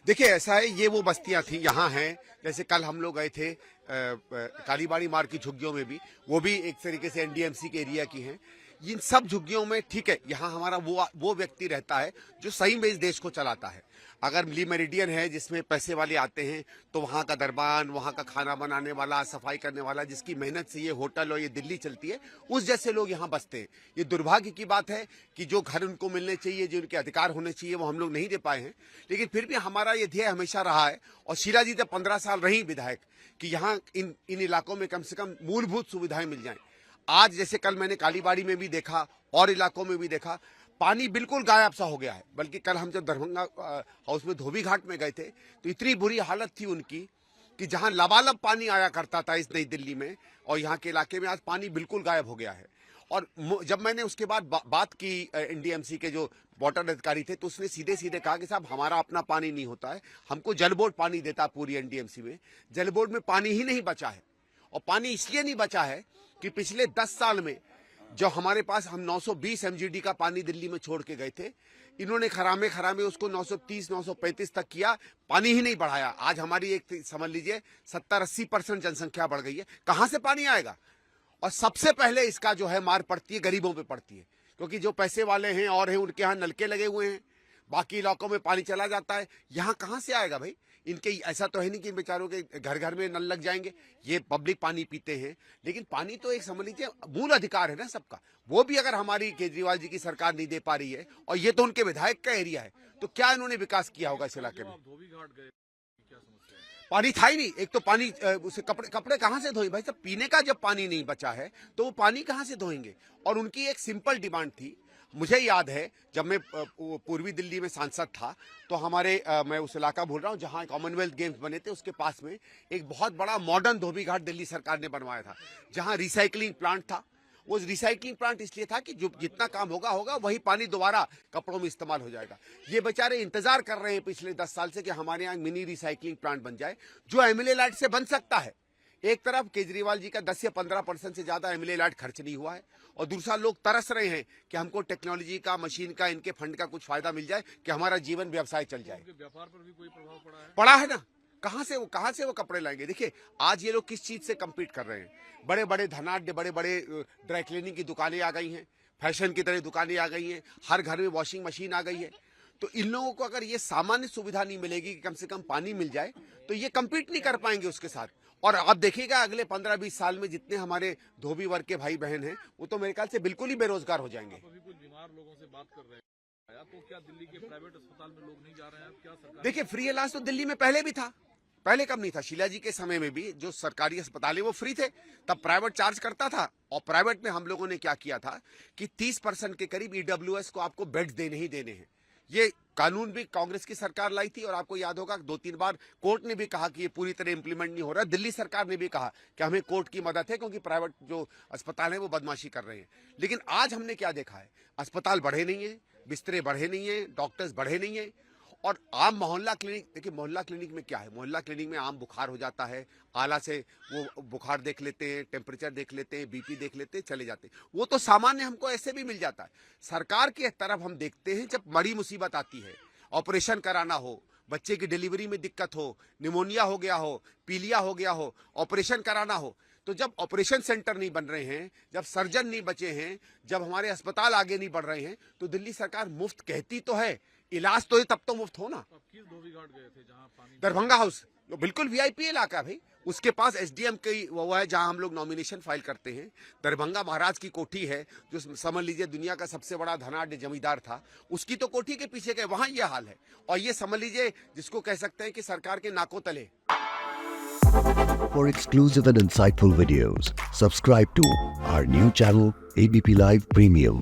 देखिए ऐसा है, ये वो बस्तियां थी यहाँ हैं। जैसे कल हम लोग गए थे कालीबाड़ी मार्ग की झुग्गियों में भी, वो भी एक तरीके से एनडीएमसी के एरिया की हैं। इन सब झुग्गियों में ठीक है, यहाँ हमारा वो व्यक्ति रहता है जो सही में इस देश को चलाता है। अगर ली मेरिडियन है जिसमें पैसे वाले आते हैं, तो वहाँ का दरबान, वहाँ का खाना बनाने वाला, सफाई करने वाला, जिसकी मेहनत से ये होटल और ये दिल्ली चलती है, उस जैसे लोग यहाँ बसते हैं। ये दुर्भाग्य की बात है कि जो घर उनको मिलने चाहिए, जो उनके अधिकार होने चाहिए, वो हम लोग नहीं दे पाए हैं। लेकिन फिर भी हमारा ये ध्येय हमेशा रहा है, और शीला जी तो 15 साल रही विधायक, कि यहाँ इन इलाकों में कम से कम मूलभूत सुविधाएं मिल जाएं। आज जैसे कल मैंने कालीबाड़ी में भी देखा और इलाकों में भी देखा, पानी बिल्कुल गायब सा हो गया है। बल्कि कल हम जब दरभंगा हाउस में धोबी घाट में गए थे, तो इतनी बुरी हालत थी उनकी कि जहां लबालब पानी आया करता था इस नई दिल्ली में, और यहाँ के इलाके में आज पानी बिल्कुल गायब हो गया है। और जब मैंने उसके बाद बात की एनडीएमसी के जो वाटर अधिकारी थे, तो उसने सीधे सीधे कहा कि साहब हमारा अपना पानी नहीं होता है, हमको जल बोर्ड पानी देता है पूरी एनडीएमसी में। जल बोर्ड में पानी ही नहीं बचा है, और पानी इसलिए नहीं बचा है कि पिछले 10 साल में जो हमारे पास हम 920 एमजीडी का पानी दिल्ली में छोड़ के गए थे, इन्होंने खरामे उसको 930 935 तक किया, पानी ही नहीं बढ़ाया। आज हमारी एक समझ लीजिए 70-80% जनसंख्या बढ़ गई है, कहां से पानी आएगा? और सबसे पहले इसका जो है मार पड़ती है गरीबों पे पड़ती है, क्योंकि जो पैसे वाले हैं और हैं उनके यहाँ नलके लगे हुए हैं, बाकी इलाकों में पानी चला जाता है। यहाँ कहाँ से आएगा भाई? इनके ऐसा तो है नहीं कि बेचारों के घर घर में नल लग जाएंगे, ये पब्लिक पानी पीते हैं। लेकिन पानी तो एक समझ लीजिए मूल अधिकार है ना सबका, वो भी अगर हमारी केजरीवाल जी की सरकार नहीं दे पा रही है, और ये तो उनके विधायक का एरिया है, तो क्या इन्होंने विकास किया होगा इस इलाके में? पानी था ही नहीं। एक तो पानी उसे कपड़े कहाँ से धोएं भाई साहब? पीने का जब पानी नहीं बचा है तो वो पानी कहाँ से धोएंगे? और उनकी एक सिंपल डिमांड थी। मुझे याद है जब मैं पूर्वी दिल्ली में सांसद था, तो हमारे मैं उस इलाका बोल रहा हूँ जहाँ कॉमनवेल्थ गेम्स बने थे, उसके पास में एक बहुत बड़ा मॉडर्न धोबी घाट दिल्ली सरकार ने बनवाया था, जहाँ रिसाइकलिंग प्लांट था। वो रिसाइकलिंग प्लांट इसलिए था कि जो जितना काम होगा वही पानी दोबारा कपड़ों में इस्तेमाल हो जाएगा। ये बेचारे इंतजार कर रहे हैं पिछले 10 साल से कि हमारे यहाँ मिनी रिसाइकलिंग प्लांट बन जाए, जो एमएलए लाइट से बन सकता है। एक तरफ केजरीवाल जी का 10 या 15% से ज्यादा एमएलए लाइट खर्च नहीं हुआ है, और दूसरा लोग तरस रहे हैं कि हमको टेक्नोलॉजी का, मशीन का, इनके फंड का कुछ फायदा मिल जाए कि हमारा जीवन व्यवसाय चल जाए। व्यापार पर भी कोई प्रभाव पड़ा है ना। कहां से वो कपड़े लाएंगे? देखिए आज ये लोग किस चीज से कम्पीट कर रहे हैं। बड़े बड़े धनाढ्य, बड़े बड़े ड्राई क्लीनिंग की दुकानें आ गई हैं, फैशन की तरह दुकानें आ गई हैं, हर घर में वॉशिंग मशीन आ गई है। तो इन लोगों को अगर ये सामान्य सुविधा नहीं मिलेगी कि कम से कम पानी मिल जाए, तो ये कम्पीट नहीं कर पाएंगे उसके साथ। और आप देखिएगा अगले 15-20 साल में जितने हमारे धोबी वर्ग के भाई बहन हैं, वो तो मेरे ख्याल से बिल्कुल ही बेरोजगार हो जाएंगे। अभी कुछ बीमार लोगों से बात कर रहे हैं, तो क्या दिल्ली के प्राइवेट अस्पताल में लोग नहीं जा रहे हैं? क्या सरकार? देखिए फ्री इलाज तो दिल्ली में पहले भी था, पहले कब नहीं था? शीला जी के समय में भी जो सरकारी अस्पताल है वो फ्री थे, तब प्राइवेट चार्ज करता था। और प्राइवेट में हम लोगों ने क्या किया था कि 30% के करीब ईडब्ल्यूएस को आपको बेड देने ही देने हैं। ये कानून भी कांग्रेस की सरकार लाई थी, और आपको याद होगा 2-3 बार कोर्ट ने भी कहा कि ये पूरी तरह इंप्लीमेंट नहीं हो रहा। दिल्ली सरकार ने भी कहा कि हमें कोर्ट की मदद है, क्योंकि प्राइवेट जो अस्पताल है वो बदमाशी कर रहे हैं। लेकिन आज हमने क्या देखा है? अस्पताल बढ़े नहीं है, बिस्तरे बढ़े नहीं है, डॉक्टर्स बढ़े नहीं है। और आम मोहल्ला क्लिनिक, देखिए मोहल्ला क्लिनिक में क्या है? मोहल्ला क्लिनिक में आम बुखार हो जाता है, आला से वो बुखार देख लेते हैं, टेम्परेचर देख लेते हैं, बीपी देख लेते हैं, चले जाते हैं। वो तो सामान्य हमको ऐसे भी मिल जाता है। सरकार की तरफ हम देखते हैं जब बड़ी मुसीबत आती है, ऑपरेशन कराना हो, बच्चे की डिलीवरी में दिक्कत हो, निमोनिया हो गया हो, पीलिया हो गया हो, ऑपरेशन कराना हो, तो जब ऑपरेशन सेंटर नहीं बन रहे हैं, जब सर्जन नहीं बचे हैं, जब हमारे अस्पताल आगे नहीं बढ़ रहे हैं, तो दिल्ली सरकार मुफ्त कहती तो है, इलाज तो है तब तो मुफ्त हो ना। किस धोबी घाट गए थे जहां पानी? दरभंगा हाउस, तो बिल्कुल वीआईपी इलाका है भाई। उसके पास एसडीएम की वो है जहां हम लोग नॉमिनेशन फाइल करते हैं। दरभंगा महाराज की कोठी है, जो समझ लीजिए दुनिया का सबसे बड़ा धनाढ्य जमींदार था, उसकी तो कोठी के पीछे गए, वहां ये हाल है। और ये समझ लीजिए जिसको कह सकते हैं कि सरकार के नाकों तले। For exclusive and insightful videos, subscribe to our new channel ABP Live Premium.